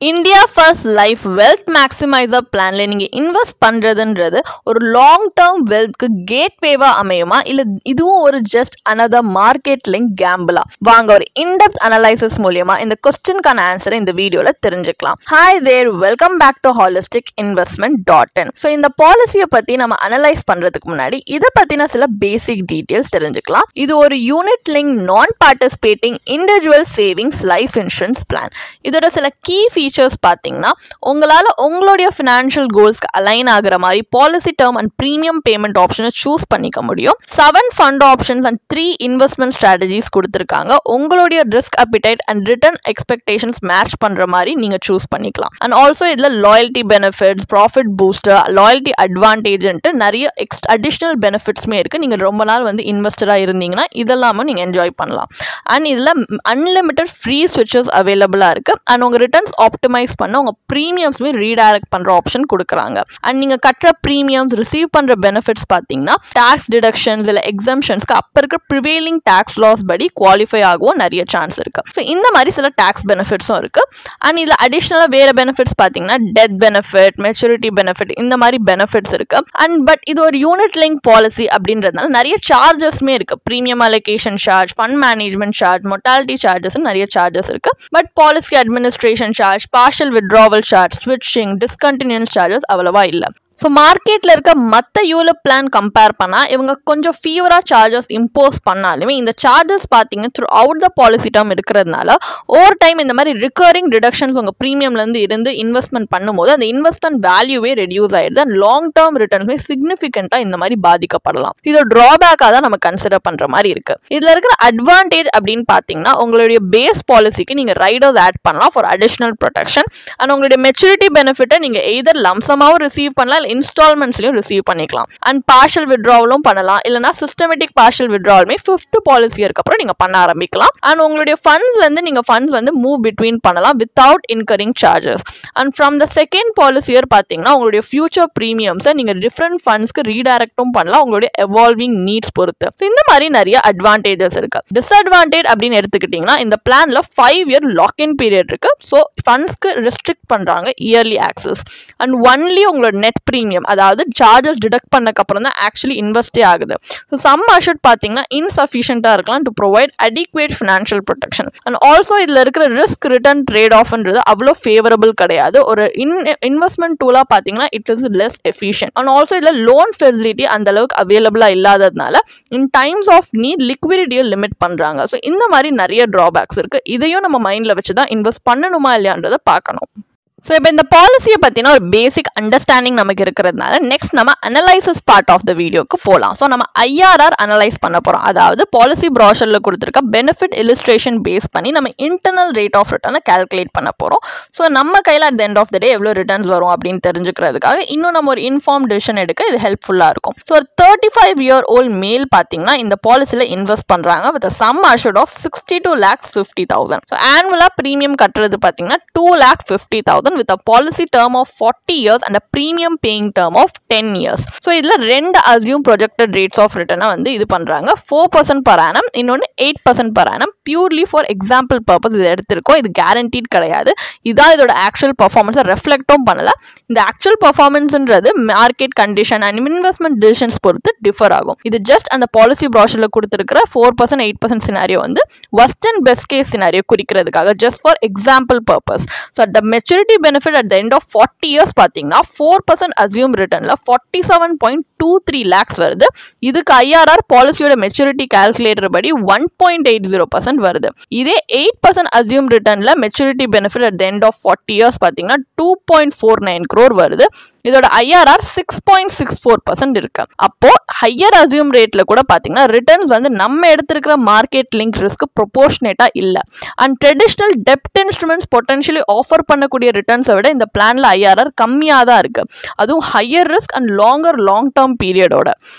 India First Life Wealth Maximizer Planல நீங்க invest பண்றதுன்றது ஒரு லாங் டர்ம் வெல்த்க்கு கேட்வேவா அமையுமா இல்ல இதுவும் ஒரு ஜஸ்ட் another மார்க்கெட் லிங்க் கேம்பிளா? வாங்க ஒரு இன்டெப்த் அனலைசிஸ் மூலமா இந்த क्वेश्चनக்கான ஆன்சரை இந்த வீடியோல தெரிஞ்சுக்கலாம். Hi there, welcome back to holisticinvestment.in. So இந்த பாலிசியை பத்தி நம்ம அனலைஸ் பண்றதுக்கு முன்னாடி இதை பத்தின சில பேசிக் டீடைல்ஸ் தெரிஞ்சுக்கலாம். இது ஒரு யூனிட் லிங்க் நான் participating individual savings life insurance plan. இதோட சில கீ ஃபீச்சர்ஸ் பார்த்தீங்கன்னா, உங்களால் உங்களுடைய ஃபினான்ஷியல் கோல்ஸ்க்கு அலைன் ஆகிற மாதிரி policy term and premium payment ஆப்ஷனை சூஸ் பண்ணிக்க முடியும். 7 fund options and 3 investment strategies கொடுத்துருக்காங்க. உங்களுடைய risk appetite and return expectations match பண்ணுற மாதிரி நீங்கள் சூஸ் பண்ணிக்கலாம். அண்ட் ஆல்சோ இதில் loyalty benefits, profit booster, loyalty அட்வான்டேஜ்ன்ட்டு நிறைய அடிஷ்னல் பெனிஃபிட்ஸுமே இருக்குது. நீங்கள் ரொம்ப நாள் வந்து இன்வெஸ்டராக இருந்தீங்கன்னா இதெல்லாமல் நீங்கள் என்ஜாய் பண்ணலாம். அண்ட் இதில் அன்லிமிட்டட் ஃப்ரீ ஸ்விட்சஸ் அவைலபிளாக இருக்குது. அண்ட் உங்கள் ரிட்டர்ன்ஸ் ஆப்டிமைஸ் பண்ண உங்கள் ப்ரீமியம்ஸுமே ரீடைரக்ட் பண்ணுற ஆப்ஷன் கொடுக்குறாங்க. அண்ட் நீங்கள் கட்டுற ப்ரீமியம்ஸ் ரிசீவ் பண்ணுற பெனிஃபிட்ஸ் பார்த்தீங்கன்னா டேக்ஸ் டிடக்ஷன்ஸ் இல்லை எக்ஸம்ஷன்ஸ்க்கு அப்போ இருக்கிற ப்ரிவேலிங் டேக்ஸ் லாஸ் படி குவாலிஃபை ஆகவும் நிறைய சான்ஸ் இருக்குது. ஸோ இந்த மாதிரி சில டேக்ஸ் பெனிஃபிட்ஸும் இருக்குது. அண்ட் இதில் அடிஷ்னலாக வேறு பெனிஃபிட்ஸ் பார்த்தீங்கன்னா டெத் பெனிஃபிட், மெச்சூரிட்டி பெனிஃபிட், இந்த மாதிரி பெனிஃபிட்ஸ் இருக்குது. அண்ட் பட் இது ஒரு யூனிட் லிங்க் பாலிசி அப்படின்றதுனால நிறைய சார்ஜஸ்மே இருக்குது. Premium allocation charge, fund management charge, mortality charges நிறைய சார்ஜஸ் இருக்குது. But policy administration charge, partial withdrawal charge, switching, discontinuance charges அவ்வளவா இல்லை. ஸோ மார்க்கெட்டில் இருக்க மற்ற யூலிப் பிளான் கம்பேர் பண்ணால் இவங்க கொஞ்சம் ஃபீவராக சார்ஜஸ் இம்போஸ் பண்ணாலுமே இந்த சார்ஜஸ் பார்த்தீங்கன்னா through out the policy term இருக்கிறதுனால ஓவர் டைம் இந்த மாதிரி ரிக்கரிங் டிடக்ஷன்ஸ் உங்கள் ப்ரீமியம்லேருந்து இருந்து இன்வெஸ்ட்மெண்ட் பண்ணும்போது அந்த இன்வெஸ்ட்மெண்ட் வேல்யூவே ரெடியூஸ் ஆகிடுது. அண்ட் லாங் டேர்ம் ரிட்டர்ன்ஸுமே சிக்னிஃபிகண்ட்டாக இந்த மாதிரி பாதிக்கப்படலாம். இது ஒரு ட்ராபேக்காக தான் நம்ம கன்சிடர் பண்ணுற மாதிரி இருக்குது. இதில் இருக்கிற அட்வான்டேஜ் அப்படின்னு பார்த்தீங்கன்னா உங்களுடைய பேஸ் பாலிசிக்கு நீங்கள் ரைடர்ஸ் ஆட் பண்ணலாம் ஃபார் அடிஷ்னல் ப்ரொடெக்ஷன். அண்ட் உங்களுடைய மெச்சூரிட்டி பெனிஃபிட்டை நீங்கள் எய்தர் லம்சமாகவும் ரிசீவ் பண்ணலாம், இன்ஸ்டால்மெண்ட்ஸ்லயும் ரிசீவ் பண்ணிக்கலாம். அண்ட் பார்ஷியல் வித்ட்ராவலும் பண்ணலாம். இல்லைனா சிஸ்டமேட்டிக் பார்ஷியல் வித்ட்ராவலுமே 5th பாலிசி அப்புறம் நீங்க பண்ண ஆரம்பிக்கலாம். அண்ட் உங்களுடைய ஃபண்ட்ஸ்ல இருந்து நீங்க ஃபண்ட்ஸ் வந்து மூவ் பிட்வீன் பண்ணலாம் without incurring charges. And from the second policy year பார்த்தீங்கன்னா உங்களுடைய ஃபியூச்சர் ப்ரீமியம்ஸை நீங்க டிஃப்ரெண்ட் ஃபண்ட்ஸ்க்கு ரீடைரக்டும் பண்ணலாம் உங்களுடைய எவால்விங் நீட்ஸ் பொறுத்து. இந்த மாதிரி நிறைய அட்வான்டேஜஸ் இருக்கு. டிஸ்அட்வான்டேஜ் அப்படின்னு எடுத்துக்கிட்டீங்கன்னா இந்த பிளான்ல 5 இயர் லாக்இன் பீரியட் இருக்கு. ஸோ ஃபண்ட்ஸ்க்கு ரெஸ்ட்ரிக்ட் பண்றாங்க இயர்லி ஆக்சஸ். அண்ட் ஒன்லி உங்களோட நெட் ப்ரீமியம், அதாவது சார்ஜஸ் டிடக்ட் பண்ணக்கு அப்புறம் தான் ஆக்சுவலி இன்வெஸ்டே ஆகுது. ஸோ சம் அஷூர்ட் பார்த்தீங்கன்னா இன்சஃபிஷியண்டாக இருக்கலாம் to provide adequate financial protection. And also இதில் இருக்கிற ரிஸ்க் ரிட்டர்ன் ட்ரேட் ஆஃப்ன்றது அவ்வளோ ஃபேவரபிள் கிடையாது. ஒரு இன்வெஸ்ட்மெண்ட் டூலாக பார்த்தீங்கன்னா it is less efficient. And also இதில் லோன் ஃபெசிலிட்டி அந்த அளவுக்கு அவைலபிளாக இல்லாததுனால இன் டைம்ஸ் ஆஃப் நீட் லிக்விடிட்டியை லிமிட் பண்ணுறாங்க. ஸோ இந்த மாதிரி நிறைய ட்ராபேக்ஸ் இருக்குது. இதையும் நம்ம மைண்டில் வச்சு தான் இன்வெஸ்ட் பண்ணணுமா இல்லையான்றதை பார்க்கணும். ஸோ இப்போ இந்த பாலிசியை பற்றின ஒரு பேசிக் அண்டர்ஸ்டாண்டிங் நமக்கு இருக்கிறதுனால நெக்ஸ்ட் நம்ம அனலைசிஸ் பார்ட் ஆஃப் த வீடியோக்கு போகலாம். ஸோ நம்ம ஐஆர்ஆர் அனலைஸ் பண்ண போகிறோம். அதாவது பாலிசி ப்ராஷரில் கொடுத்துருக்க பெனிஃபிட் இலிஸ்ட்ரேஷன் பேஸ் பண்ணி நம்ம இன்டர்னல் ரேட் ஆஃப் ரிட்டர்னை கால்குலேட் பண்ண போகிறோம். ஸோ நம்ம கையில் at the end of the day எவ்வளோ ரிட்டர்ன்ஸ் வரும் அப்படின்னு தெரிஞ்சுக்கிறதுக்காக இன்னும் நம்ம ஒரு இன்ஃபார்ம் டிசிஷன் எடுக்க இது ஹெல்ப்ஃபுல்லாக இருக்கும். ஸோ ஒரு 35-year-old மேல் பார்த்தீங்கன்னா இந்த பாலிசியில் இன்வெஸ்ட் பண்ணுறாங்க with sum assured of 62,50,000. So ஆனுவலாக ப்ரீமியம் கட்டுறது பார்த்தீங்கன்னா 2,50,000 with a policy term of 40 years and a premium paying term of 10 years. So இதுல ரெண்டு assume projected rates of return வந்து இது பண்றாங்க. 4% per annum, இன்னொன்னு 8% per annum. Purely for example purpose இது எடுத்திருக்கோம். இது guaranteed கிடையாது. இதான் இதோட actual performance ரெஃப்ளெக்டும் பண்ணல. இந்த actual performanceன்றது market condition and investment decisions பொறுத்து differ ஆகும். இது just அந்த policy brochureல கொடுத்திருக்கிற 4% 8% scenario வந்து worst and best case scenario குறிக்கிறதுக்காக just for example purpose. So at the maturity benefit at the end of 40 years பார்த்தீங்கன்னா 4% assume returnல 47.23 lakhs வருது. இதுக்கு IRR பாலிசியோட maturity calculator படி 1.80% வருது. இதே 8% assume returnல maturity benefit at the end of 40 years பார்த்தீங்கன்னா 2.49 crore வருது. இதோட ஐஆர்ஆர் 6.64% இருக்கு. அப்போ ஹையர் அசியூம் ரேட்ல கூட பாத்தீங்கன்னா ரிட்டர்ன்ஸ் வந்து நம்ம எடுத்திருக்கிற மார்க்கெட் லிங்க் ரிஸ்க் ப்ரொபோர்ஷனேட்டா இல்ல. And traditional dept instruments potentially offer பண்ணக்கூடிய ரிட்டர்ன்ஸை விட இந்த பிளான்ல ஐஆர்ஆர் கம்மியாக தான் இருக்கு. அதுவும் higher risk and long term பீரியடோட.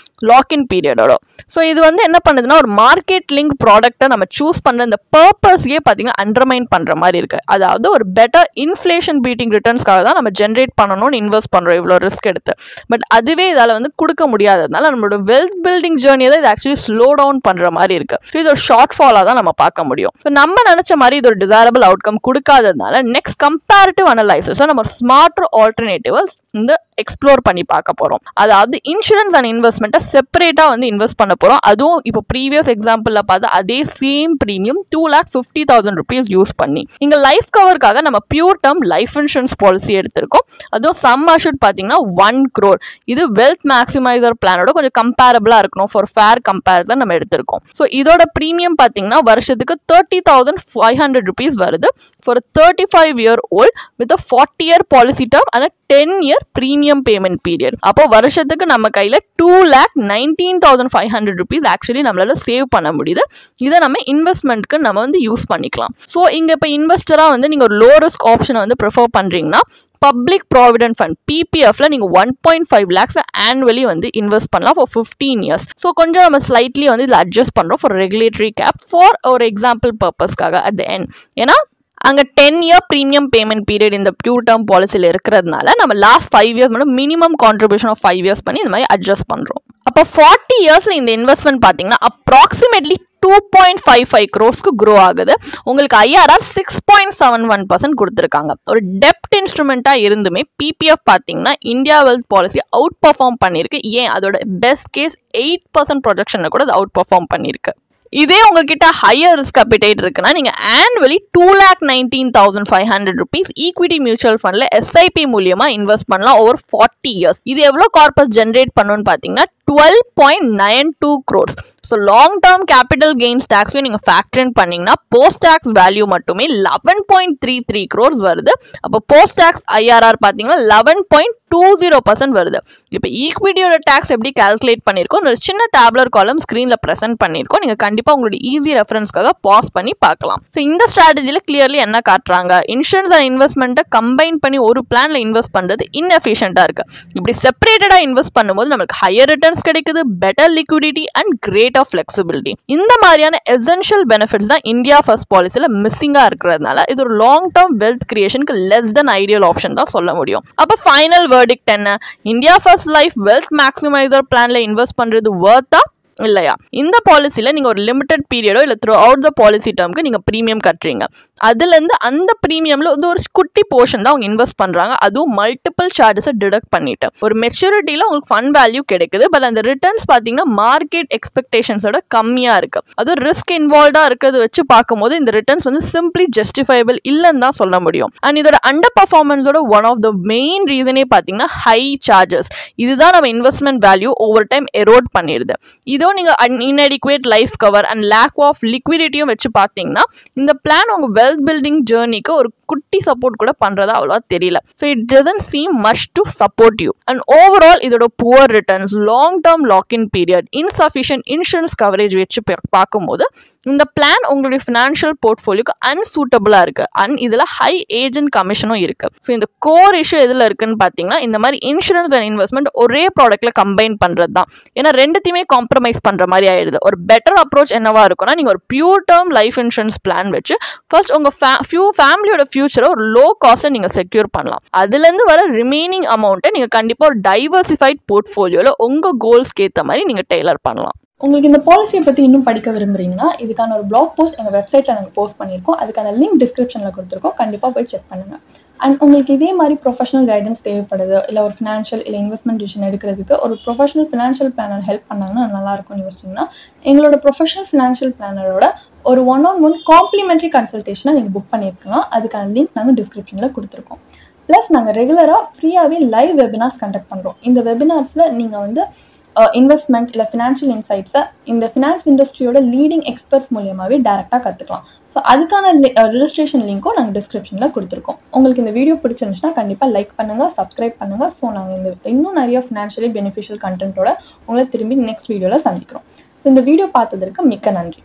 லாக்இன் பீரியடோட. ஸோ இது வந்து என்ன பண்ணுதுன்னா ஒரு மார்க்கெட் லிங்க் ப்ராடக்ட்டை நம்ம சூஸ் பண்ணுற இந்த பர்பஸையே பார்த்தீங்கன்னா அண்டர்மைன் பண்ணுற மாதிரி இருக்குது. அதாவது ஒரு பெட்டர் இன்ஃப்ளேஷன் பீட்டிங் ரிட்டர்ன்ஸ்க்காக தான் நம்ம ஜென்ரேட் பண்ணணும்னு இன்வெஸ்ட் பண்ணுறோம் இவ்வளோ ரிஸ்க் எடுத்து. பட் அதுவே இதால் வந்து கொடுக்க முடியாததுனால நம்மளோட வெல்த் பில்டிங் ஜேர்னியை தான் இது ஆக்சுவலி ஸ்லோ டவுன் பண்ணுற மாதிரி இருக்குது. ஸோ இது ஒரு ஷார்ட் ஃபாலாக தான் நம்ம பார்க்க முடியும். ஸோ நம்ம நினச்ச மாதிரி இது ஒரு டிசைரபிள் அவுட்கம் கொடுக்காததுனால நெக்ஸ்ட் கம்பேரிட்டிவ் அனலைசிஸை நம்ம ஸ்மார்ட்டர் ஆல்டர்னேட்டிவ்ஸ் இந்த எக்ஸ்ப்ளோர் பண்ணி பார்க்க போகிறோம். அதாவது இன்சூரன்ஸ் அண்ட் இன்வெஸ்ட்மெண்ட்டை செப்பரேட்டாக வந்து இன்வெஸ்ட் பண்ண போகிறோம். அதுவும் இப்போ ப்ரீவியஸ் எக்ஸாம்பிளில் பார்த்து அதே சேம் ப்ரீமியம் 2,50,000 rupees யூஸ் பண்ணி இங்கே லைஃப் கவருக்காக நம்ம pure term life insurance policy எடுத்திருக்கோம். அதுவும் சம் அஷூர்ட் பார்த்தீங்கன்னா 1 crore. இது வெல்த் மேக்ஸிமைசர் பிளானோட கொஞ்சம் கம்பேரபிளாக இருக்கணும். ஃபார் ஃபேர் கம்பேரிசன் நம்ம எடுத்திருக்கோம். ஸோ இதோட ப்ரீமியம் பார்த்தீங்கன்னா வருஷத்துக்கு 30,500 rupees வருது for 35-year old with 40-year policy term and 10-year premium payment period. அப்போ வருஷத்துக்கு நம்ம கையில் 2,19,500 rupees ஆக்சுவலி நம்மளால சேவ் பண்ண முடியுது. இதை நம்ம இன்வெஸ்ட்மெண்ட்க்கு நம்ம வந்து யூஸ் பண்ணிக்கலாம். ஸோ இங்கே இப்போ இன்வெஸ்டராக வந்து நீங்கள் ஒரு லோ ரிஸ்க் ஆப்ஷனை வந்து ப்ரிஃபர் பண்ணுறீங்கன்னா பப்ளிக் ப்ராவிடென்ட் ஃபண்ட் PPFல நீங்கள் 1.5 lakhs ஆனுவலி வந்து இன்வெஸ்ட் பண்ணலாம் ஃபார் 15 years. ஸோ கொஞ்சம் நம்ம ஸ்லைட்லி வந்து இதில் அட்ஜஸ்ட் பண்ணுறோம் ஃபார் ரெகுலேட்டரி கேப் ஃபார் ஒரு எக்ஸாம்பிள் பர்பஸ்க்காக அட் த எண்ட். ஏன்னா அங்கே 10-year ப்ரீமியம் பேமெண்ட் பீரியட் இந்த பியூர் டேர்ம் பாலிசியில் இருக்கிறதுனால நம்ம லாஸ்ட் 5 years மட்டும் மினிமம் கான்ட்ரிபியூஷன் ஆஃப் 5 years பண்ணி இந்த மாதிரி அட்ஜஸ்ட் பண்ணுறோம். அப்போ 40 yearsல இந்த இன்வெஸ்ட்மெண்ட் பார்த்தீங்கன்னா அப்ராக்சிமேட்லி 2.55 crores க்ரோ ஆகுது. உங்களுக்கு IRR 6.71% கொடுத்துருக்காங்க. ஒரு டெப்ட் இன்ஸ்ட்ருமெண்ட்டாக இருந்துமே PPF பார்த்தீங்கன்னா India wealth policy out perform பண்ணியிருக்கு. ஏன் அதோட பெஸ்ட் கேஸ் 8% ப்ரொஜெக்ஷனை கூட அது அவுட் பர்ஃபார்ம் பண்ணியிருக்கு. இதே உங்ககிட்ட ஹையர் ரிஸ்க் அப்பிடைட் இருக்குன்னா நீங்கள் ஆனுவலி 2,19,500 rupees ஈக்விட்டி மியூச்சுவல் ஃபண்டில் SIP மூலியமாக இன்வெஸ்ட் பண்ணலாம் ஓவர் 40 years. இது எவ்வளோ கார்பஸ் ஜென்ரேட் பண்ணணும்னு பார்த்தீங்கன்னா 12.92 crores. So long term capital gains டேக்ஸையும் நீங்கள் ஃபேக்டர் இன் பண்ணிங்கன்னா போஸ்ட் டேக்ஸ் வேல்யூ மட்டுமே 11.33 crores வருது. அப்போ போஸ்ட் டேக்ஸ் IRR பார்த்தீங்கன்னா 11.20% வருது. இப்போ ஈக்விட்டியோட டேக்ஸ் எப்படி கால்குலேட் பண்ணியிருக்கோம் ஒரு சின்ன டேப்லர் காலம் ஸ்க்ரீனில் ப்ரெசென்ட் பண்ணியிருக்கோம். நீங்கள் கண்டிப்பாக உங்களோட ஈஸி ரெஃபரன்ஸ்க்காக பாஸ் பண்ணி பார்க்கலாம். ஸோ இந்த ஸ்ட்ராட்டஜியில் கிளியர்லி என்ன காட்டுறாங்க, இன்சூரன்ஸ் அண்ட் இன்வெஸ்ட்மெண்ட்டை கம்பைன் பண்ணி ஒரு பிளானில் இன்வெஸ்ட் பண்ணுறது இன்எஃபிஷியண்ட்டாக இருக்குது. இப்படி செப்பரேட்டடாக இன்வெஸ்ட் பண்ணும்போது நமக்கு ஹையர் ரிட்டர்ன்ஸ் கிடைக்குது, better liquidity and greater flexibility. இந்த மாதிரியான எசென்ஷியல் பெனிஃபிட்ஸ் தான் இந்தியா ஃபர்ஸ்ட் பாலிசியில் மிஸ்ஸிங்காக இருக்கிறதுனால இது ஒரு லாங் டேர்ம் வெல்த் கிரியேஷனுக்கு லெஸ் தென் ஐடியல் ஆப்ஷன் தான் சொல்ல முடியும். அப்போ ஃபைனல் வேர்டிக்ட் என்ன, India First Life Wealth Maximiser பிளான்ல இன்வெஸ்ட் பண்றது வர்த்தா இல்லையா? இந்த பாலிசியில் நீங்கள் ஒரு லிமிடெட் பீரியடோ இல்லை த்ரூ அவுட் த பாலிசி டேர்முக்கு நீங்கள் ப்ரீமியம் கட்டுறீங்க. அதுலேருந்து அந்த ப்ரீமியமில் வந்து ஒரு குட்டி போர்ஷன் தான் அவங்க இன்வெஸ்ட் பண்ணுறாங்க. அதுவும் மல்டிபிள் சார்ஜஸை டிடக்ட் பண்ணிட்டு ஒரு மெச்சூரிட்டியில் உங்களுக்கு ஃபண்ட் வேல்யூ கிடைக்குது. பட் அந்த ரிட்டர்ன்ஸ் பார்த்தீங்கன்னா மார்க்கெட் எக்ஸ்பெக்டேஷன்ஸோட கம்மியாக இருக்குது. அதுவும் ரிஸ்க் இன்வால்வ்டாக இருக்கிறது வச்சு பார்க்கும்போது இந்த ரிட்டர்ன்ஸ் வந்து சிம்பிளி ஜஸ்டிஃபைபிள் இல்லைன்னு தான் சொல்ல முடியும். அண்ட் இதோட அண்டர் பர்ஃபார்மன்ஸோட ஒன் ஆஃப் த மெயின் ரீசனே பார்த்தீங்கன்னா ஹை சார்ஜஸ். இதுதான் நம்ம investment value over time erode பண்ணிடுது. இதோ நீங்கள் inadequate life cover and lack of லிக்விடிட்டியும் வச்சு பார்த்தீங்கன்னா இந்த பிளான் உங்கள் வெல்த் பில்டிங் ஜேர்னிக்கு ஒரு குட்டி சப்போர்ட் கூட பண்ணுறதா அவ்வளோவா தெரியல. So it doesn't seem much to support you. And overall இதோட poor returns, long term lock in period, insufficient insurance coverage வச்சு பார்க்கும்போது இந்த பிளான் உங்களுடைய ஃபினான்ஷியல் போர்ட்ஃபோலியோக்கு அன்சூட்டபிளாக இருக்குது. அண்ட் இதில் ஹை ஏஜென்ட் கமிஷனும் இருக்குது. ஸோ இந்த கோர் இஷ்யூ எதில் இருக்குன்னு பார்த்தீங்கன்னா இந்த மாதிரி இன்சூரன்ஸ் அண்ட் இன்வெஸ்ட்மெண்ட் ஒரே ப்ராடக்ட்டில் கம்பைன் பண்ணுறது தான். ஏன்னா ரெண்டுத்தையுமே காம்ப்ரமைஸ் பண்ணுற மாதிரி ஆயிடுது. ஒரு பெட்டர் அப்ரோச் என்னவா இருக்குன்னா நீங்கள் ஒரு pure term life insurance plan வச்சு ஃபர்ஸ்ட் உங்கள் ஃபேமிலியோட ஃபியூச்சரை ஒரு லோ காஸ்ட்டை நீங்கள் செக்யூர் பண்ணலாம். அதுலேருந்து வர ரிமைனிங் அமௌண்ட்டை நீங்கள் கண்டிப்பாக ஒரு டைவர்சிஃபைட் போர்ட்ஃபோலியோவில் உங்கள் கோல்ஸ்க்கு ஏற்ற மாதிரி நீங்கள் டெய்லர் பண்ணலாம். உங்களுக்கு இந்த பாலிசியை பற்றி இன்னும் படிக்க விரும்புறீங்கன்னா இதுக்கான ஒரு பிளாக் போஸ்ட் எங்கள் வெப்சைட்டில் நாங்கள் போஸ்ட் பண்ணியிருக்கோம். அதுக்கான லிங்க் டிஸ்கிரிப்ஷனில் கொடுத்துருக்கோம். கண்டிப்பாக போய் செக் பண்ணுங்கள். அண்ட் உங்களுக்கு இதே மாதிரி ப்ரொஃபஷனல் கைடன்ஸ் தேவைப்படுது, இல்லை ஒரு ஃபினான்ஷியல் இல்லை இன்வெஸ்ட்மெண்ட் டிசிஷன் எடுக்கிறதுக்கு ஒரு ப்ரொஃபஷனல் ஃபினான்ஷியல் பிளானர் ஹெல்ப் பண்ணாங்கன்னா நல்லாயிருக்கும்னு யோசிச்சிங்கன்னா எங்களோட ப்ரொஃபஷனல் ஃபினான்ஷியல் பிளானரோட ஒரு 1-on-1 காம்ப்ளிமெண்ட்ரி கன்சல்டேஷனை நீங்கள் புக் பண்ணியிருக்கலாம். அதுக்கான லிங்க் நாங்கள் டிஸ்கிரிப்ஷனில் கொடுத்துருக்கோம். ப்ளஸ் நாங்கள் ரெகுலராக ஃப்ரீயாகவே லைவ் வெபினார்ஸ் கண்டக்ட் பண்ணுறோம். இந்த வெபினார்ஸில் நீங்கள் வந்து இன்வெஸ்ட்மெண்ட் இல்லை ஃபினான்ஷியல் இன்சைட்ஸை இந்த ஃபினான்ஸ் இண்டஸ்ட்ரியோட லீடிங் எக்ஸ்பர்ட்ஸ் மூலியமாகவே டேரெக்டாக கற்றுக்கலாம். ஸோ அதுக்கான ரெஜிஸ்ட்ரேஷன் லிங்க்கும் நாங்கள் டிஸ்கிரிப்ஷனில் கொடுத்துருக்கோம். உங்களுக்கு இந்த வீடியோ பிடிச்சிருந்துச்சுன்னா கண்டிப்பாக லைக் பண்ணுங்கள், சப்ஸ்கிரைப் பண்ணுங்கள். ஸோ நாங்கள் இன்னும் நிறைய ஃபினான்ஷியலி பெனிஃபிஷியல் கண்டென்ட்டோட உங்களை திரும்பி நெக்ஸ்ட் வீடியோவில் சந்திக்கிறோம். ஸோ இந்த வீடியோ பார்த்ததற்கு மிக்க நன்றி.